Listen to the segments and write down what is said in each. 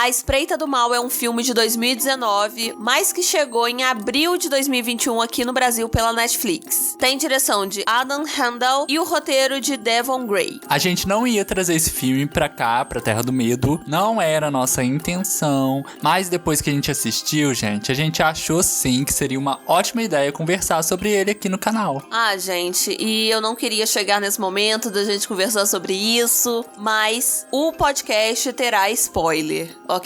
A Espreita do Mal é um filme de 2019, mas que chegou em abril de 2021 aqui no Brasil pela Netflix. Tem direção de Adam Handel e o roteiro de Devon Gray. A gente não ia trazer esse filme pra cá, pra Terra do Medo, não era a nossa intenção, mas depois que a gente assistiu, gente, a gente achou sim que seria uma ótima ideia conversar sobre ele aqui no canal. Ah, gente, e eu não queria chegar nesse momento da gente conversar sobre isso, mas o podcast terá spoiler, ok?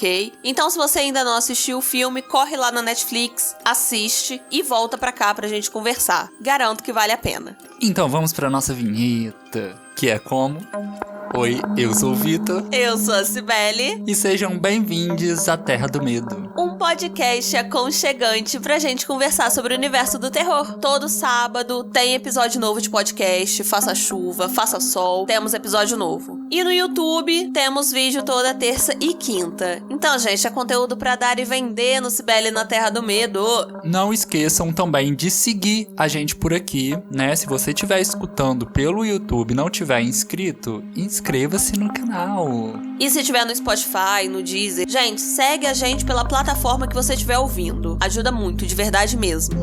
Então, se você ainda não assistiu o filme, corre lá na Netflix, assiste e volta pra cá pra gente conversar. Garanto que vale a pena. Então vamos pra nossa vinheta, que é como... Oi, eu sou o Vitor. Eu sou a Cibele. E sejam bem-vindos à Terra do Medo. Um podcast aconchegante pra gente conversar sobre o universo do terror. Todo sábado tem episódio novo de podcast, faça chuva, faça sol, temos episódio novo. E no YouTube temos vídeo toda terça e quinta. Então, gente, é conteúdo pra dar e vender no Cibele na Terra do Medo. Não esqueçam também de seguir a gente por aqui, né? Se você estiver escutando pelo YouTube e não tiver inscrito, inscreva-se no canal. E se tiver no Spotify, no Deezer, gente, segue a gente pela plataforma que você estiver ouvindo. Ajuda muito, de verdade mesmo.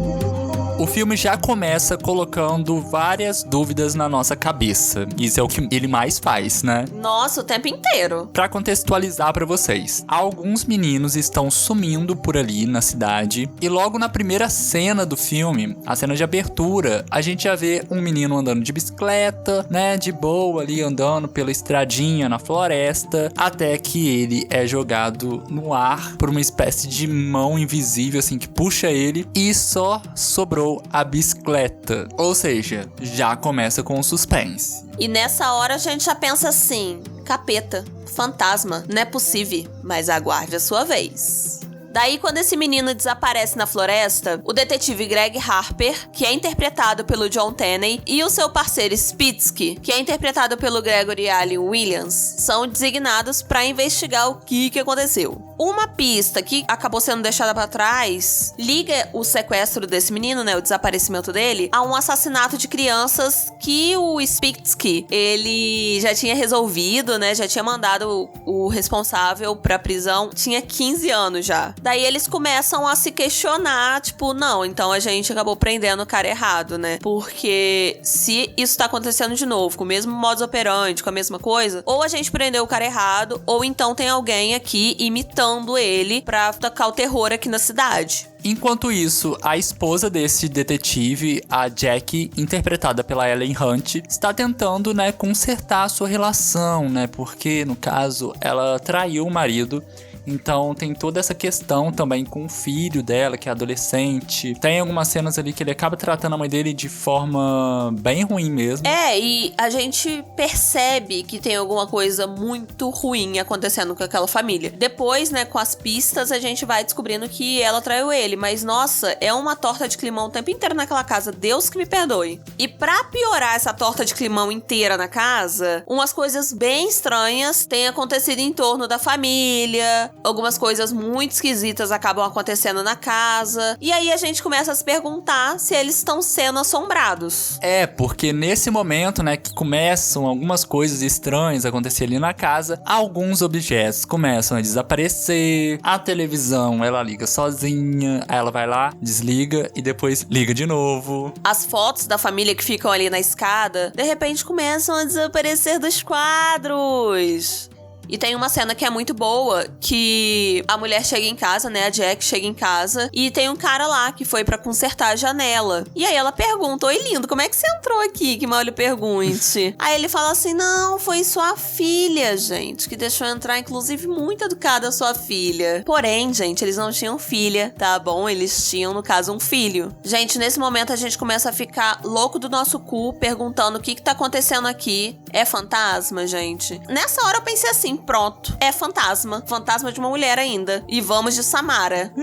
O filme já começa colocando várias dúvidas na nossa cabeça. Isso é o que ele mais faz, né? Nossa, o tempo inteiro. Pra contextualizar pra vocês, alguns meninos estão sumindo por ali na cidade. E logo na primeira cena do filme, a cena de abertura, a gente já vê um menino andando de bicicleta, né? De boa ali, andando pela estradinha na floresta. Até que ele é jogado no ar por uma espécie de mão invisível, assim, que puxa ele. E só sobrou a bicicleta. Ou seja, já começa com o suspense. E nessa hora a gente já pensa assim: capeta, fantasma, não é possível, mas aguarde a sua vez. Daí, quando esse menino desaparece na floresta, o detetive Greg Harper, que é interpretado pelo John Tenney, e o seu parceiro Spitsky, que é interpretado pelo Gregory Allen Williams, são designados para investigar o que aconteceu. Uma pista que acabou sendo deixada para trás liga o sequestro desse menino, né, o desaparecimento dele, a um assassinato de crianças que o Spitsky, ele já tinha resolvido, né, já tinha mandado o responsável pra prisão, tinha 15 anos já. Daí eles começam a se questionar, tipo, não, então a gente acabou prendendo o cara errado, né? Porque se isso tá acontecendo de novo, com o mesmo modus operandi, com a mesma coisa, ou a gente prendeu o cara errado, ou então tem alguém aqui imitando ele pra tocar o terror aqui na cidade. Enquanto isso, a esposa desse detetive, a Jackie, interpretada pela Ellen Hunt, está tentando, né, consertar a sua relação, né? Porque, no caso, ela traiu o marido. Então tem toda essa questão também com o filho dela, que é adolescente. Tem algumas cenas ali que ele acaba tratando a mãe dele de forma bem ruim mesmo. É, e a gente percebe que tem alguma coisa muito ruim acontecendo com aquela família. Depois, né, com as pistas, a gente vai descobrindo que ela traiu ele. Mas, nossa, é uma torta de climão o tempo inteiro naquela casa. Deus que me perdoe. E pra piorar essa torta de climão inteira na casa, umas coisas bem estranhas têm acontecido em torno da família. Algumas coisas muito esquisitas acabam acontecendo na casa. E aí a gente começa a se perguntar se eles estão sendo assombrados. É, porque nesse momento, né, que começam algumas coisas estranhas a acontecer ali na casa, alguns objetos começam a desaparecer, a televisão, ela liga sozinha, aí ela vai lá, desliga e depois liga de novo. As fotos da família que ficam ali na escada, de repente começam a desaparecer dos quadros. E tem uma cena que é muito boa, que a mulher chega em casa, né, a Jack chega em casa, e tem um cara lá que foi pra consertar a janela. E aí ela pergunta: oi, lindo, como é que você entrou aqui? Que mal lhe pergunte. Aí ele fala assim: não, foi sua filha, gente, que deixou entrar, inclusive muito educada a sua filha. Porém, gente, eles não tinham filha, tá bom? Eles tinham, no caso, um filho. Gente, nesse momento a gente começa a ficar louco do nosso cu, perguntando o que tá acontecendo aqui. É fantasma, gente? Nessa hora eu pensei assim: pronto, é fantasma. Fantasma de uma mulher ainda. E vamos de Samara.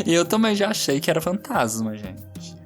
E eu também já achei que era fantasma, gente.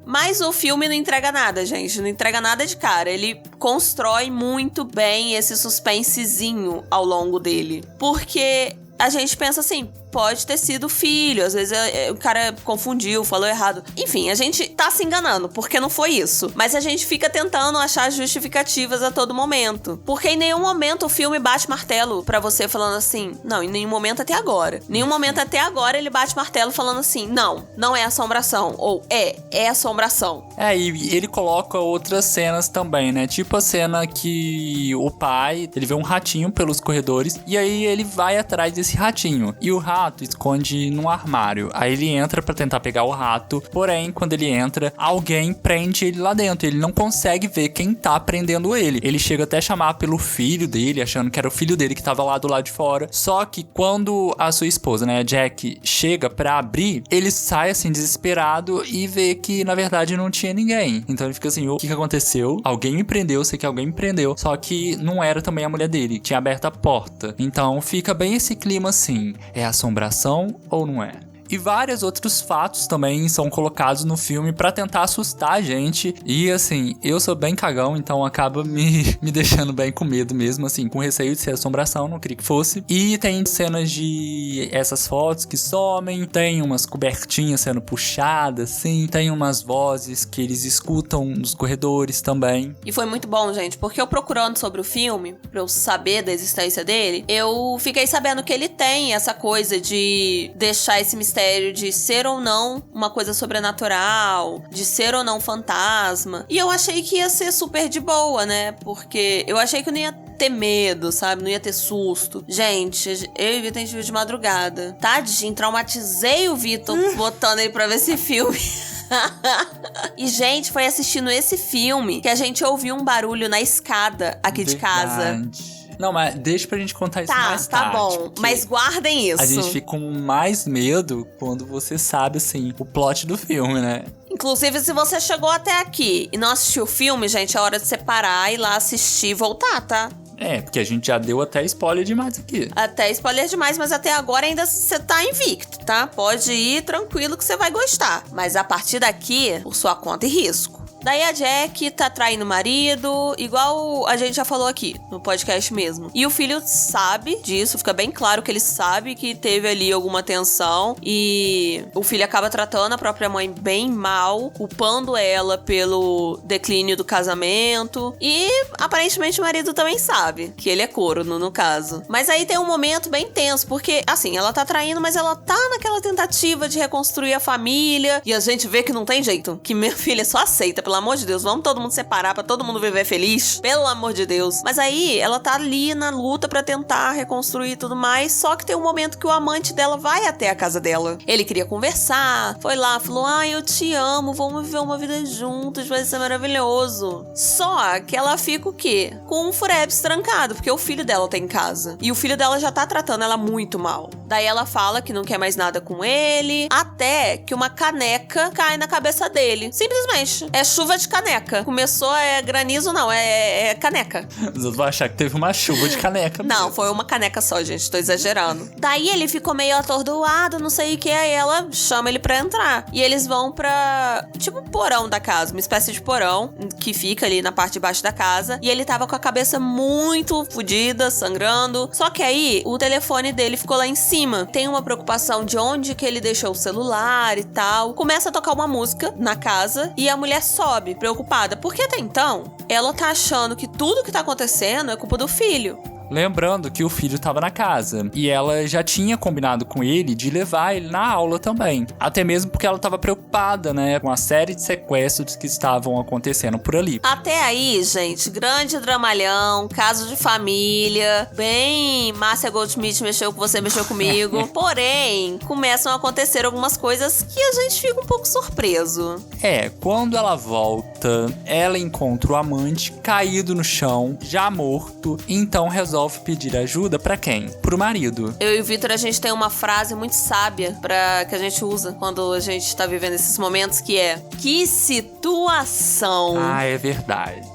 Mas o filme não entrega nada, gente. Não entrega nada de cara. Ele constrói muito bem esse suspensezinho ao longo dele. Porque a gente pensa assim: pode ter sido o filho. Às vezes o cara confundiu, falou errado. Enfim, a gente tá se enganando, porque não foi isso. Mas a gente fica tentando achar justificativas a todo momento. Porque em nenhum momento o filme bate martelo pra você falando assim, não, em nenhum momento até agora. Em nenhum momento até agora ele bate martelo falando assim, não é assombração. Ou é assombração. E ele coloca outras cenas também, né? Tipo a cena que o pai, ele vê um ratinho pelos corredores e aí ele vai atrás desse ratinho. E o rato esconde num armário. Aí ele entra pra tentar pegar o rato, porém, quando ele entra, alguém prende ele lá dentro. Ele não consegue ver quem tá prendendo ele. Ele chega até a chamar pelo filho dele, achando que era o filho dele que tava lá do lado de fora. Só que quando a sua esposa, né, a Jack, chega pra abrir, ele sai assim desesperado e vê que na verdade não tinha ninguém. Então ele fica assim, o que aconteceu? Alguém me prendeu, sei que alguém me prendeu. Só que não era também a mulher dele, tinha aberto a porta. Então fica bem esse clima assim, é assombração ou não é? E vários outros fatos também são colocados no filme pra tentar assustar a gente. E assim, eu sou bem cagão, então acaba me deixando bem com medo mesmo, assim, com receio de ser assombração, não queria que fosse. E tem cenas de essas fotos que somem, tem umas cobertinhas sendo puxadas, assim, tem umas vozes que eles escutam nos corredores também. E foi muito bom, gente, porque eu procurando sobre o filme, pra eu saber da existência dele, eu fiquei sabendo que ele tem essa coisa de deixar esse mistério de ser ou não uma coisa sobrenatural, de ser ou não fantasma. E eu achei que ia ser super de boa, né? Porque eu achei que eu não ia ter medo, sabe? Não ia ter susto. Gente, eu e o Vitor, a gente viu de madrugada. Tadinho, traumatizei o Vitor botando ele pra ver esse filme. E, gente, foi assistindo esse filme que a gente ouviu um barulho na escada aqui de casa. Não, mas deixa pra gente contar isso mais tarde. Tá bom, mas guardem isso. A gente fica com mais medo quando você sabe, assim, o plot do filme, né? Inclusive, se você chegou até aqui e não assistiu o filme, gente, é hora de você parar, ir lá assistir e voltar, tá? Porque a gente já deu até spoiler demais aqui. Até spoiler demais, mas até agora ainda você tá invicto, tá? Pode ir tranquilo que você vai gostar. Mas a partir daqui, por sua conta e risco. Daí a Jack tá traindo o marido, igual a gente já falou aqui, no podcast mesmo. E o filho sabe disso, fica bem claro que ele sabe que teve ali alguma tensão. E o filho acaba tratando a própria mãe bem mal, culpando ela pelo declínio do casamento. E aparentemente o marido também sabe que ele é corno, no caso. Mas aí tem um momento bem tenso, porque, assim, ela tá traindo, mas ela tá naquela tentativa de reconstruir a família. E a gente vê que não tem jeito, que minha filha só aceita, pelo amor de Deus, vamos todo mundo separar pra todo mundo viver feliz, pelo amor de Deus. Mas aí, ela tá ali na luta pra tentar reconstruir e tudo mais, só que tem um momento que o amante dela vai até a casa dela. Ele queria conversar, foi lá, falou, eu te amo, vamos viver uma vida juntos, vai ser maravilhoso. Só que ela fica o quê? Com um furebs trancado, porque o filho dela tá em casa. E o filho dela já tá tratando ela muito mal. Daí ela fala que não quer mais nada com ele, até que uma caneca cai na cabeça dele. Simplesmente. É chuva de caneca. Começou, granizo, não, é caneca. Os outros vão achar que teve uma chuva de caneca. Não, foi uma caneca só, gente, tô exagerando. Daí ele ficou meio atordoado, não sei o que, aí ela chama ele pra entrar. E eles vão pra, tipo, porão da casa, uma espécie de porão, que fica ali na parte de baixo da casa. E ele tava com a cabeça muito fodida, sangrando. Só que aí, o telefone dele ficou lá em cima. Tem uma preocupação de onde que ele deixou o celular e tal. Começa a tocar uma música na casa e a mulher sobe, preocupada. Porque até então, ela tá achando que tudo que tá acontecendo é culpa do filho. Lembrando que o filho estava na casa e ela já tinha combinado com ele de levar ele na aula também. Até mesmo porque ela estava preocupada, né, com a série de sequestros que estavam acontecendo por ali. Até aí, gente, grande dramalhão, caso de família, bem Márcia Goldschmidt mexeu com você, mexeu comigo. Porém, começam a acontecer algumas coisas que a gente fica um pouco surpreso. Quando ela volta, ela encontra o amante caído no chão, já morto, então resolve pedir ajuda pra quem? Pro marido. Eu e o Vitor, a gente tem uma frase muito sábia que a gente usa quando a gente tá vivendo esses momentos, que é: que situação! É verdade.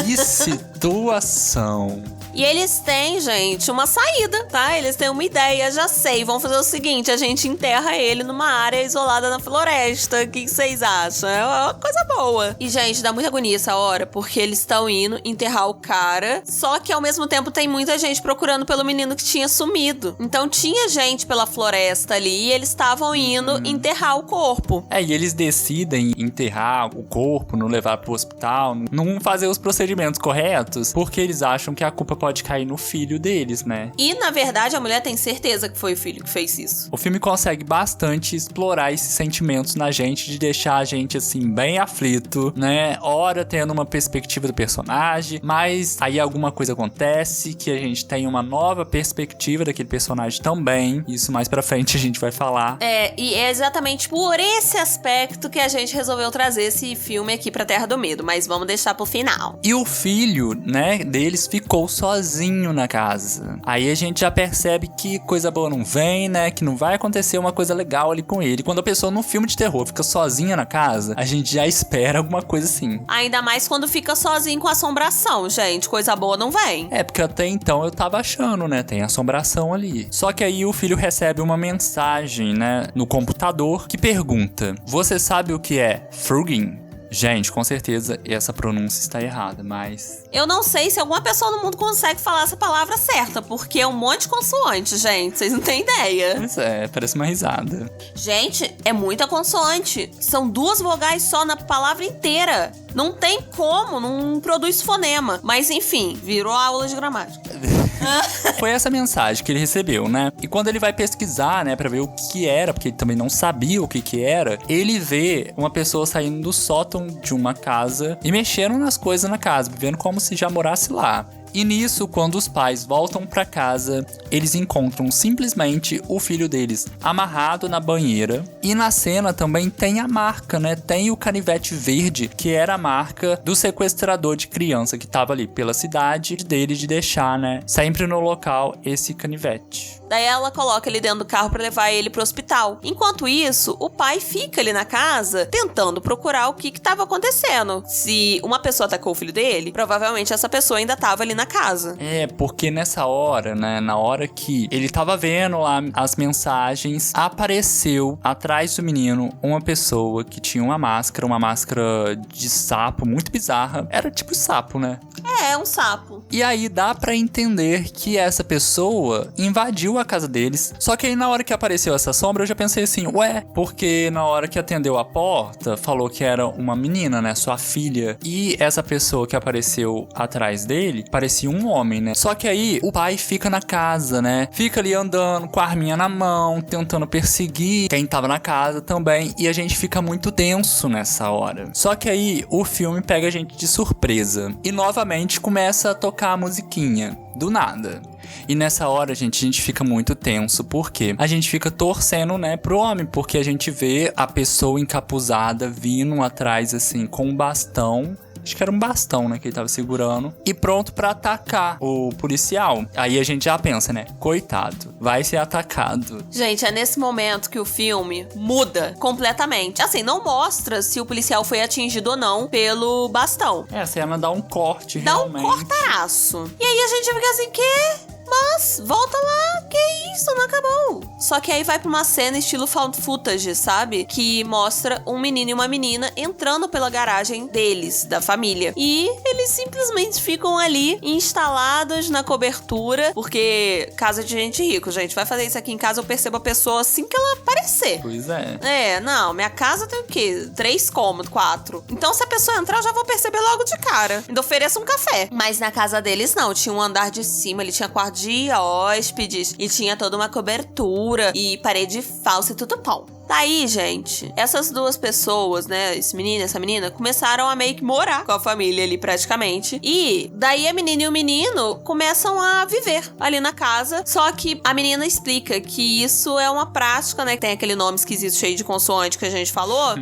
Que situação! E eles têm, gente, uma saída, tá? Eles têm uma ideia, já sei. Vão fazer o seguinte, a gente enterra ele numa área isolada na floresta. O que vocês acham? É uma coisa boa. E, gente, dá muita agonia essa hora, porque eles estão indo enterrar o cara, só que ao mesmo tempo tem muita gente procurando pelo menino que tinha sumido. Então tinha gente pela floresta ali e eles estavam indo enterrar o corpo. E eles decidem enterrar o corpo, não levar pro hospital, não fazer os procedimentos corretos, porque eles acham que a culpa pode cair no filho deles, né? E, na verdade, a mulher tem certeza que foi o filho que fez isso. O filme consegue bastante explorar esses sentimentos na gente, de deixar a gente, assim, bem aflito, né? Ora tendo uma perspectiva do personagem, mas aí alguma coisa acontece que a gente tem uma nova perspectiva daquele personagem também. Isso mais pra frente a gente vai falar. E é exatamente por esse aspecto que a gente resolveu trazer esse filme aqui pra Terra do Medo, mas vamos deixar pro final. E o filho, né, deles ficou sozinho na casa. Aí a gente já percebe que coisa boa não vem, né, que não vai acontecer uma coisa legal ali com ele. Quando a pessoa no filme de terror fica sozinha na casa, a gente já espera alguma coisa assim. Ainda mais quando fica sozinho com assombração, gente. Coisa boa não vem. Porque até então eu tava achando, né, tem assombração ali. Só que aí o filho recebe uma mensagem, né, no computador que pergunta: você sabe o que é Frugging? Gente, com certeza essa pronúncia está errada, mas... Eu não sei se alguma pessoa no mundo consegue falar essa palavra certa, porque é um monte de consoante, gente. Vocês não têm ideia. Pois parece uma risada. Gente, é muita consoante. São 2 vogais só na palavra inteira. Não tem como, não produz fonema. Mas enfim, virou aula de gramática. Foi essa mensagem que ele recebeu, né? E quando ele vai pesquisar, né, pra ver o que era, porque ele também não sabia o que era, ele vê uma pessoa saindo do sótão de uma casa e mexendo nas coisas na casa, vivendo como se já morasse lá. E nisso, quando os pais voltam pra casa, eles encontram simplesmente o filho deles amarrado na banheira. E na cena também tem a marca, né? Tem o canivete verde, que era a marca do sequestrador de criança que tava ali pela cidade dele, de deixar, né, sempre no local esse canivete. Daí ela coloca ele dentro do carro pra levar ele pro hospital. Enquanto isso, o pai fica ali na casa tentando procurar o que tava acontecendo. Se uma pessoa atacou o filho dele, provavelmente essa pessoa ainda tava ali na casa. Porque nessa hora, né, na hora que ele tava vendo lá as mensagens, apareceu atrás do menino uma pessoa que tinha uma máscara de sapo muito bizarra. Era tipo sapo, né? É um sapo. E aí dá pra entender que essa pessoa invadiu a casa deles. Só que aí na hora que apareceu essa sombra, eu já pensei assim, porque na hora que atendeu a porta, falou que era uma menina, né, sua filha. E essa pessoa que apareceu atrás dele, parecia um homem, né? Só que aí o pai fica na casa, né? Fica ali andando com a arminha na mão, tentando perseguir quem tava na casa também. E a gente fica muito tenso nessa hora. Só que aí o filme pega a gente de surpresa. E novamente começa a tocar a musiquinha. Do nada. E nessa hora, gente, a gente fica muito tenso, porque a gente fica torcendo, né, pro homem, porque a gente vê a pessoa encapuzada vindo atrás, assim, com um bastão. Acho que era um bastão, né, que ele tava segurando. E pronto pra atacar o policial. Aí a gente já pensa, né, coitado, vai ser atacado. Gente, é nesse momento que o filme muda completamente. Assim, não mostra se o policial foi atingido ou não pelo bastão. A cena dá um corte, dá realmente. Dá um cortaraço. E aí a gente fica assim, quê? Mas, volta lá, que isso, não acabou. Só que aí vai pra uma cena estilo found footage, sabe? Que mostra um menino e uma menina entrando pela garagem deles, da família. E eles simplesmente ficam ali, instalados na cobertura, porque casa de gente rica, gente, vai fazer isso aqui em casa, eu percebo a pessoa assim que ela aparecer. Pois é. Não, minha casa tem o quê? 3 cômodos, 4. Então se a pessoa entrar, eu já vou perceber logo de cara. Ainda ofereço um café. Mas na casa deles, não. Tinha um andar de cima, ele tinha quarto de hóspedes e tinha toda uma cobertura e parede falsa e tudo pau. Daí, gente, essas 2 pessoas, né, esse menino e essa menina, começaram a meio que morar com a família ali praticamente. E daí a menina e o menino começam a viver ali na casa. Só que a menina explica que isso é uma prática, né, que tem aquele nome esquisito cheio de consoante que a gente falou.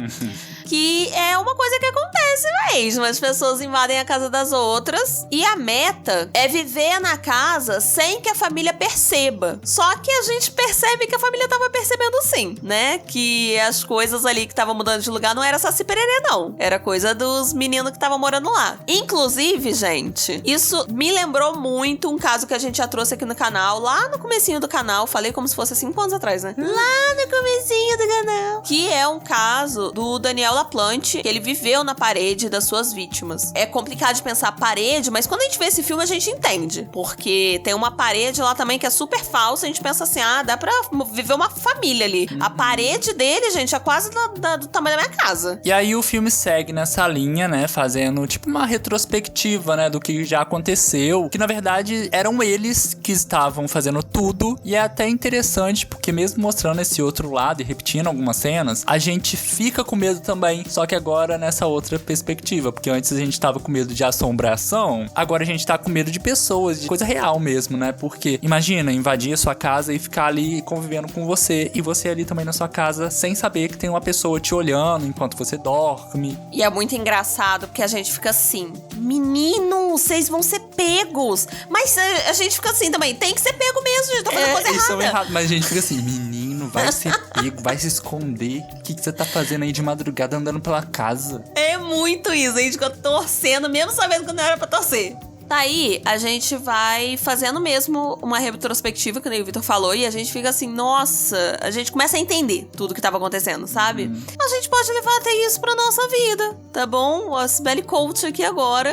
Que é uma coisa que acontece mesmo. As pessoas invadem a casa das outras e a meta é viver na casa sem que a família perceba. Só que a gente percebe que a família tava percebendo sim, né? Que as coisas ali que estavam mudando de lugar não era Saci Pererê, não. Era coisa dos meninos que estavam morando lá. Inclusive, gente, isso me lembrou muito um caso que a gente já trouxe aqui no canal, lá no comecinho do canal. Falei como se fosse 5 anos atrás, né? Lá no comecinho do canal. Que é um caso do Daniel LaPlante, que ele viveu na parede das suas vítimas. É complicado de pensar parede, mas quando a gente vê esse filme a gente entende. Porque tem uma parede lá também que é super falsa. A gente pensa assim, dá pra viver uma família ali. A parede dele, gente, é quase do tamanho da minha casa. E aí o filme segue nessa linha, né? Fazendo tipo uma retrospectiva, né? Do que já aconteceu. Que na verdade eram eles que estavam fazendo tudo. E é até interessante, porque mesmo mostrando esse outro lado e repetindo algumas cenas, a gente fica com medo também. Só que agora nessa outra perspectiva. Porque antes a gente tava com medo de assombração, agora a gente tá com medo de pessoas, de coisa real mesmo, né? Porque imagina invadir a sua casa e ficar ali convivendo com você. E você ali também na sua casa sem saber que tem uma pessoa te olhando enquanto você dorme. E é muito engraçado porque a gente fica assim, menino, vocês vão ser pegos. Mas a gente fica assim também, tem que ser pego mesmo, gente, tá fazendo coisa eles são errada. errados, mas a gente fica assim, menino, vai ser pego, vai se esconder. O que você tá fazendo aí de madrugada andando pela casa? É muito isso, a gente fica torcendo, mesmo sabendo que não era pra torcer. Daí, a gente vai fazendo mesmo uma retrospectiva, que o Vitor falou, e a gente fica assim, nossa, a gente começa a entender tudo que tava acontecendo, sabe? A gente pode levar até isso pra nossa vida, tá bom? A Sibeli Coach aqui agora.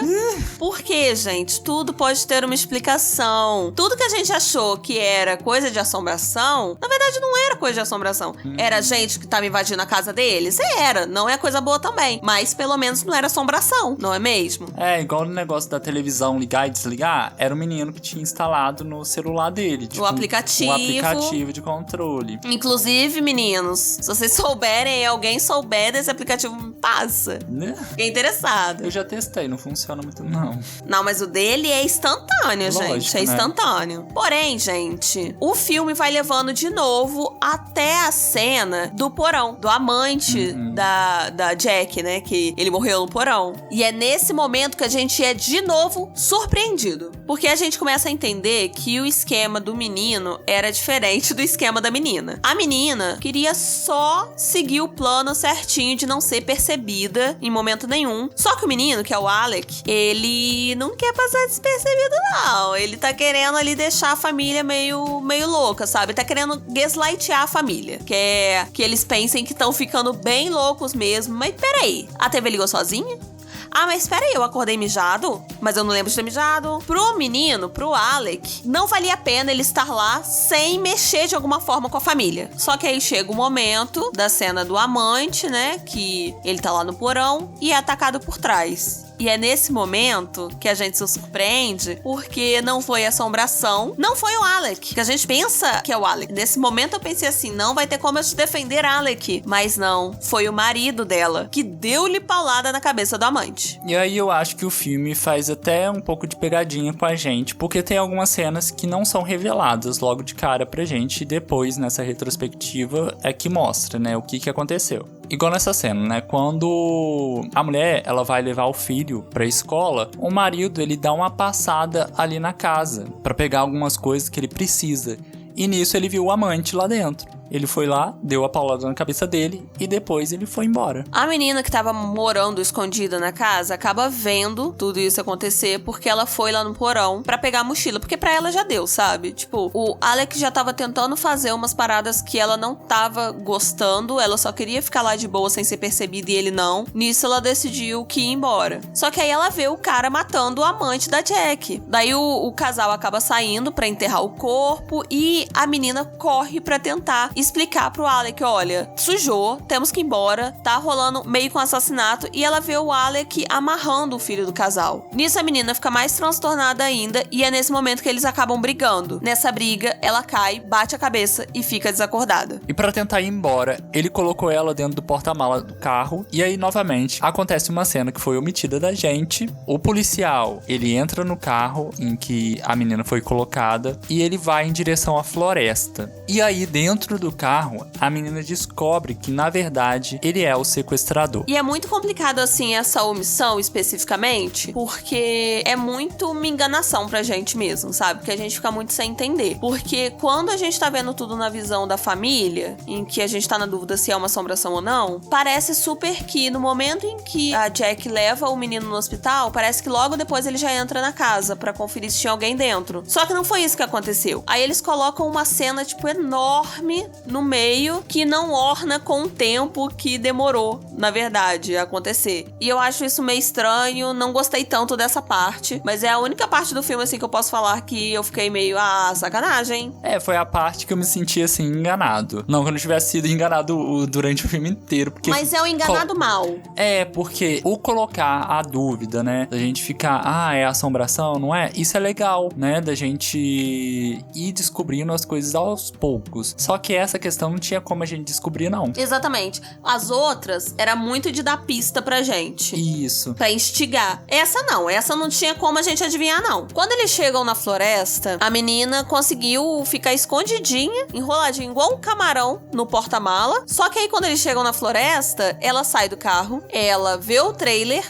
Porque, gente, tudo pode ter uma explicação. Tudo que a gente achou que era coisa de assombração, na verdade não era coisa de assombração. Era gente que tava invadindo a casa deles? Era, não é coisa boa também. Mas pelo menos não era assombração, não é mesmo? É, igual no negócio da televisão ligar e desligar, era o menino que tinha instalado no celular dele. Tipo, o aplicativo. Um aplicativo de controle. Inclusive, meninos, se vocês souberem, alguém souber desse aplicativo, me passa. Né? Fiquei interessado. Eu já testei, não funciona muito não. Não, mas o dele é instantâneo, Lógico, gente. É né? instantâneo. Porém, gente, o filme vai levando de novo até a cena do porão, do amante da Jack, né? Que ele morreu no porão. E é nesse momento que a gente é de novo surpreendido. Porque a gente começa a entender que o esquema do menino era diferente do esquema da menina. A menina queria só seguir o plano certinho de não ser percebida em momento nenhum. Só que o menino, que é o Alec, ele não quer passar despercebido, não. Ele tá querendo ali deixar a família meio louca, sabe? Tá querendo gaslightear a família. Quer que eles pensem que estão ficando bem loucos mesmo. Mas peraí, a TV ligou sozinha? Ah, mas espera aí, eu acordei mijado? Mas eu não lembro de ter mijado. Pro menino, pro Alec, não valia a pena ele estar lá sem mexer de alguma forma com a família. Só que aí chega o momento da cena do amante, né? Que ele tá lá no porão e é atacado por trás. E é nesse momento que a gente se surpreende, porque não foi assombração, não foi o Alec, que a gente pensa que é o Alec. Nesse momento eu pensei assim, não vai ter como eu te defender, Alec. Mas não, foi o marido dela, que deu-lhe paulada na cabeça do amante. E aí eu acho que o filme faz até um pouco de pegadinha com a gente, porque tem algumas cenas que não são reveladas logo de cara pra gente, e depois, nessa retrospectiva, é que mostra, né, o que aconteceu. Igual nessa cena, né, quando a mulher, ela vai levar o filho pra escola, o marido, ele dá uma passada ali na casa pra pegar algumas coisas que ele precisa. E nisso ele viu o amante lá dentro. Ele foi lá, deu a paulada na cabeça dele e depois ele foi embora. A menina que tava morando escondida na casa acaba vendo tudo isso acontecer porque ela foi lá no porão pra pegar a mochila. Porque pra ela já deu, sabe? Tipo, o Alec já tava tentando fazer umas paradas que ela não tava gostando. Ela só queria ficar lá de boa sem ser percebida e ele não. Nisso ela decidiu que ia embora. Só que aí ela vê o cara matando o amante da Jack. Daí o casal acaba saindo pra enterrar o corpo e a menina corre pra tentar explicar pro Alec, olha, sujou, temos que ir embora, tá rolando meio com assassinato, e ela vê o Alec amarrando o filho do casal. Nisso a menina fica mais transtornada ainda e é nesse momento que eles acabam brigando. Nessa briga, ela cai, bate a cabeça e fica desacordada. E pra tentar ir embora, ele colocou ela dentro do porta-mala do carro e aí novamente acontece uma cena que foi omitida da gente. O policial, ele entra no carro em que a menina foi colocada e ele vai em direção à floresta. E aí dentro do carro, a menina descobre que, na verdade, ele é o sequestrador. E é muito complicado, assim, essa omissão especificamente, porque é muito uma enganação pra gente mesmo, sabe? Porque a gente fica muito sem entender. Porque quando a gente tá vendo tudo na visão da família, em que a gente tá na dúvida se é uma assombração ou não, parece super que no momento em que a Jack leva o menino no hospital, parece que logo depois ele já entra na casa pra conferir se tinha alguém dentro. Só que não foi isso que aconteceu. Aí eles colocam uma cena, tipo, enorme no meio que não orna com o tempo que demorou, na verdade, a acontecer. E eu acho isso meio estranho, não gostei tanto dessa parte, mas é a única parte do filme, assim, que eu posso falar que eu fiquei meio, sacanagem. Foi a parte que eu me senti, assim, enganado. Não que eu não tivesse sido enganado durante o filme inteiro, porque... Mas é um enganado mal. Porque o colocar a dúvida, né, da gente ficar, é assombração, não é? Isso é legal, né, da gente ir descobrindo as coisas aos poucos. Só que essa questão não tinha como a gente descobrir, não. Exatamente. As outras, era muito de dar pista pra gente. Isso. Pra instigar. Essa não tinha como a gente adivinhar, não. Quando eles chegam na floresta, a menina conseguiu ficar escondidinha, enroladinha igual um camarão no porta-mala. Só que aí quando eles chegam na floresta, ela sai do carro, ela vê um trailer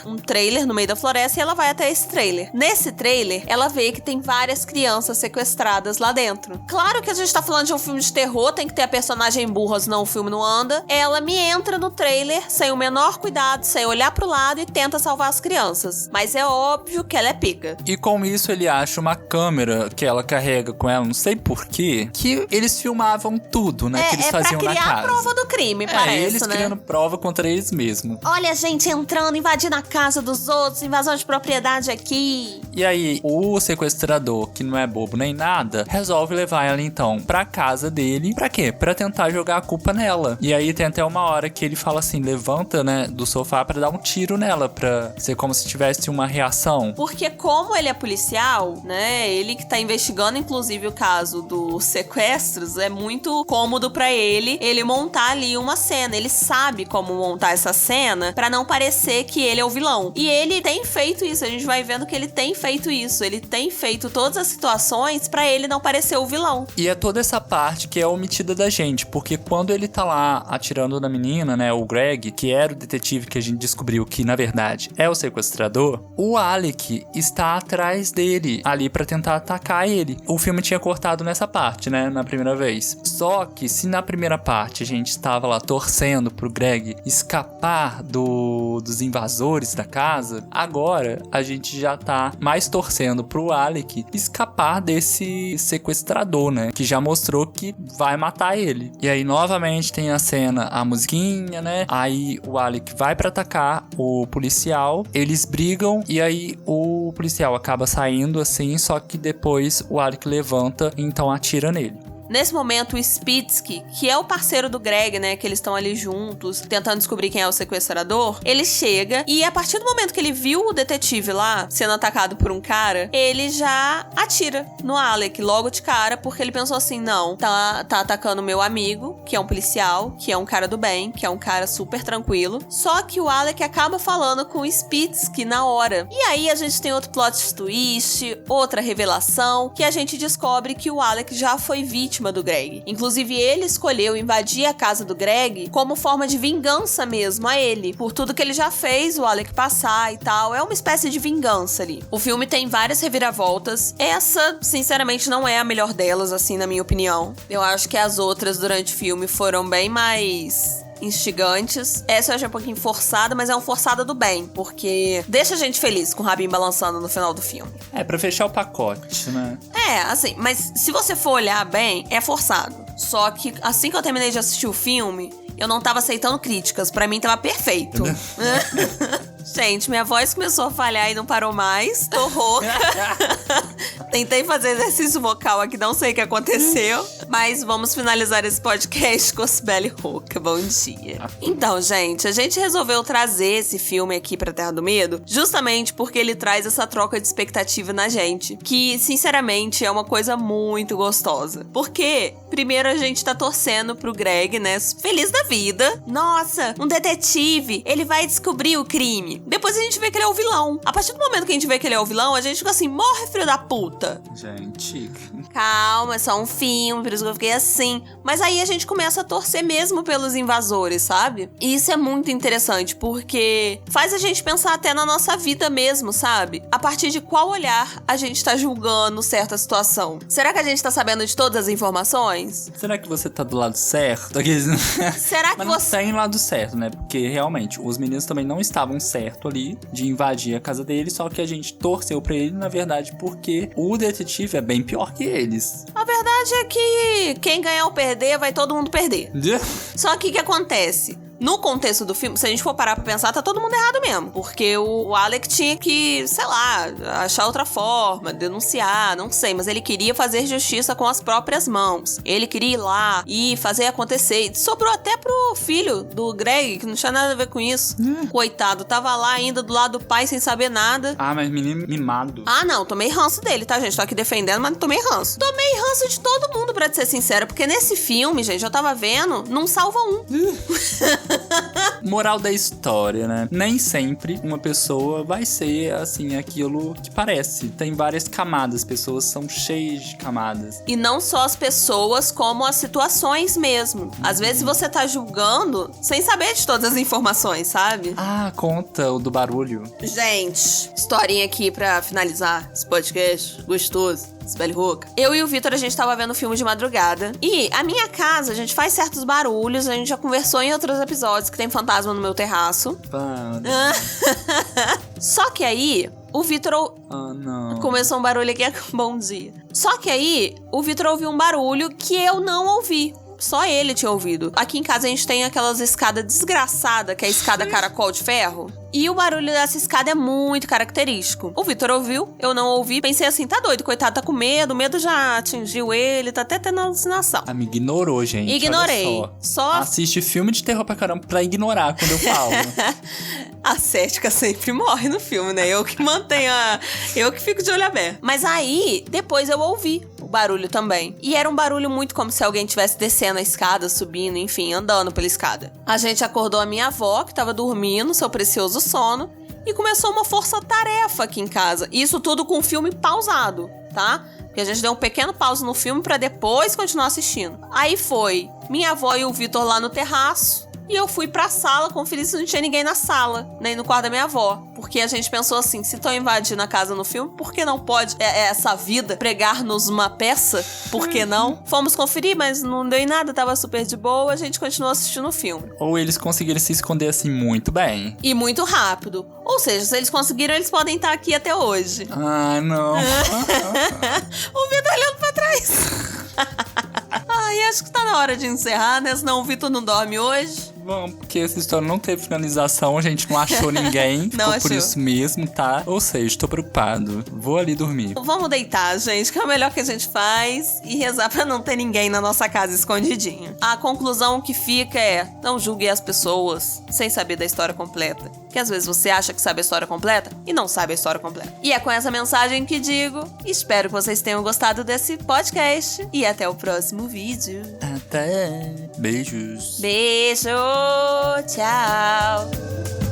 no meio da floresta, e ela vai até esse trailer. Nesse trailer, ela vê que tem várias crianças sequestradas lá dentro. Claro que a gente tá falando de um filme de terror, tem que ter a personagem burra, senão o filme não anda. Ela me entra no trailer sem o menor cuidado, sem olhar pro lado, e tenta salvar as crianças. Mas é óbvio que ela é pica. E com isso ele acha uma câmera que ela carrega com ela, não sei porquê, que eles filmavam tudo, né? Que eles faziam na casa. É pra criar a prova do crime, parece, eles criando prova contra eles mesmos. Olha a gente entrando, invadindo a casa dos outros, invasão de propriedade aqui. E aí, o sequestrador, que não é bobo nem nada, resolve levar ela então pra casa dele. Pra quê? Pra tentar jogar a culpa nela. E aí tem até uma hora que ele fala assim, levanta, né, do sofá pra dar um tiro nela, pra ser como se tivesse uma reação. Porque como ele é policial, né, ele que tá investigando inclusive o caso dos sequestros, é muito cômodo pra ele montar ali uma cena. Ele sabe como montar essa cena pra não parecer que ele é o vilão. E ele tem feito isso, a gente vai vendo que ele tem feito isso. Ele tem feito todas as situações pra ele não parecer o vilão. E é toda essa parte que é omitida da gente, porque quando ele tá lá atirando na menina, né, o Greg, que era o detetive que a gente descobriu que, na verdade, é o sequestrador, o Alec está atrás dele, ali pra tentar atacar ele. O filme tinha cortado nessa parte, né, na primeira vez. Só que se na primeira parte a gente estava lá torcendo pro Greg escapar dos invasores da casa, agora a gente já tá mais torcendo pro Alec escapar desse sequestrador, né, que já mostrou que vai matar ele. E aí novamente tem a cena, a musiquinha, né, aí o Alec vai pra atacar o policial, eles brigam e aí o policial acaba saindo assim, só que depois o Alec levanta e então atira nele. Nesse momento, o Spitsky, que é o parceiro do Greg, né, que eles estão ali juntos, tentando descobrir quem é o sequestrador, ele chega e a partir do momento que ele viu o detetive lá sendo atacado por um cara, ele já atira no Alec logo de cara, porque ele pensou assim, não, tá atacando meu amigo, que é um policial, que é um cara do bem, que é um cara super tranquilo. Só que o Alec acaba falando com o Spitsky na hora. E aí a gente tem outro plot twist, outra revelação, que a gente descobre que o Alec já foi vítima do Greg. Inclusive, ele escolheu invadir a casa do Greg como forma de vingança mesmo a ele. Por tudo que ele já fez o Alec passar e tal. É uma espécie de vingança ali. O filme tem várias reviravoltas. Essa, sinceramente, não é a melhor delas, assim, na minha opinião. Eu acho que as outras durante o filme foram bem mais instigantes. Essa eu achei um pouquinho forçada, mas é uma forçada do bem, porque deixa a gente feliz com o rabinho balançando no final do filme. Pra fechar o pacote, né? Assim, mas se você for olhar bem, é forçado. Só que assim que eu terminei de assistir o filme, eu não tava aceitando críticas. Pra mim tava perfeito. Gente, minha voz começou a falhar e não parou mais. Tô rouca. Tentei fazer exercício vocal aqui, não sei o que aconteceu. Mas vamos finalizar esse podcast com a Cibele rouca. Bom dia. Então, gente, a gente resolveu trazer esse filme aqui pra Terra do Medo justamente porque ele traz essa troca de expectativa na gente. Que, sinceramente, é uma coisa muito gostosa. Porque, primeiro, a gente tá torcendo pro Greg, né? Feliz da vida. Nossa, um detetive. Ele vai descobrir o crime. Depois a gente vê que ele é o vilão. A partir do momento que a gente vê que ele é o vilão, a gente fica assim, morre, filho da puta. volta. Gente. Calma, é só um filme, por isso que eu fiquei assim. Mas aí a gente começa a torcer mesmo pelos invasores, sabe? E isso é muito interessante, porque faz a gente pensar até na nossa vida mesmo, sabe? A partir de qual olhar a gente tá julgando certa situação. Será que a gente tá sabendo de todas as informações? Será que você tá do lado certo? Será que Mas não você... tem lado certo, né? Porque realmente, os meninos também não estavam certo ali de invadir a casa dele, só que a gente torceu pra ele, na verdade, porque o detetive é bem pior que eles. A verdade é que quem ganhar ou perder, vai todo mundo perder. Só que o que acontece? No contexto do filme, se a gente for parar pra pensar, tá todo mundo errado mesmo. Porque o Alec tinha que, sei lá, achar outra forma, denunciar, não sei. Mas ele queria fazer justiça com as próprias mãos. Ele queria ir lá e fazer acontecer. E sobrou até pro filho do Greg, que não tinha nada a ver com isso. Coitado, tava lá ainda do lado do pai sem saber nada. Ah, mas menino mimado. Ah, não, tomei ranço dele, tá, gente? Tô aqui defendendo, mas não tomei ranço. Tomei ranço de todo mundo, pra ser sincera. Porque nesse filme, gente, eu tava vendo, não salva um. Moral da história, né? Nem sempre uma pessoa vai ser, assim, aquilo que parece. Tem várias camadas, pessoas são cheias de camadas. E não só as pessoas, como as situações mesmo. Às vezes você tá julgando sem saber de todas as informações, sabe? Ah, conta o do barulho. Gente, historinha aqui pra finalizar esse podcast gostoso. Espelho-roca. Eu e o Vitor, a gente tava vendo filme de madrugada. E a minha casa, a gente faz certos barulhos. A gente já conversou em outros episódios que tem fantasma no meu terraço. Só que aí, o Vitor... não. Começou um barulho aqui, bom dia. Só que aí, o Vitor ouviu um barulho que eu não ouvi. Só ele tinha ouvido. Aqui em casa a gente tem aquelas escadas desgraçadas, que é a escada caracol de ferro. E o barulho dessa escada é muito característico. O Vitor ouviu, eu não ouvi. Pensei assim, tá doido, coitado, tá com medo. O medo já atingiu ele, tá até tendo alucinação. Ah, me ignorou, gente. Ignorei. Só assiste filme de terror pra caramba pra ignorar quando eu falo. A cética sempre morre no filme, né? Eu que mantenho eu que fico de olho aberto. Mas aí, depois eu ouvi o barulho também. E era um barulho muito como se alguém estivesse descendo a escada, subindo, enfim, andando pela escada. A gente acordou a minha avó, que tava dormindo, seu precioso sono, e começou uma força-tarefa aqui em casa. Isso tudo com o filme pausado, tá? Porque a gente deu um pequeno pause no filme pra depois continuar assistindo. Aí foi minha avó e o Vitor lá no terraço. E eu fui pra sala conferir se não tinha ninguém na sala, nem no quarto da minha avó. Porque a gente pensou assim, se estão invadindo a casa no filme, por que não pode essa vida pregar-nos uma peça? Por que não? Fomos conferir, mas não deu em nada, tava super de boa, a gente continuou assistindo o filme. Ou eles conseguiram se esconder assim muito bem. E muito rápido. Ou seja, se eles conseguiram, eles podem estar aqui até hoje. Ah, não. O Vitor olhando pra trás. Ai, acho que tá na hora de encerrar, né? Senão o Vitor não dorme hoje. Vamos, porque essa história não teve finalização, a gente não achou ninguém. Não ficou por isso mesmo, tá? Ou seja, tô preocupado. Vou ali dormir. Vamos deitar, gente, que é o melhor que a gente faz. E rezar pra não ter ninguém na nossa casa escondidinho. A conclusão que fica é: não julgue as pessoas sem saber da história completa. Que às vezes você acha que sabe a história completa e não sabe a história completa. E é com essa mensagem que digo: espero que vocês tenham gostado desse podcast. E até o próximo vídeo. Até. Beijos. Beijo, tchau.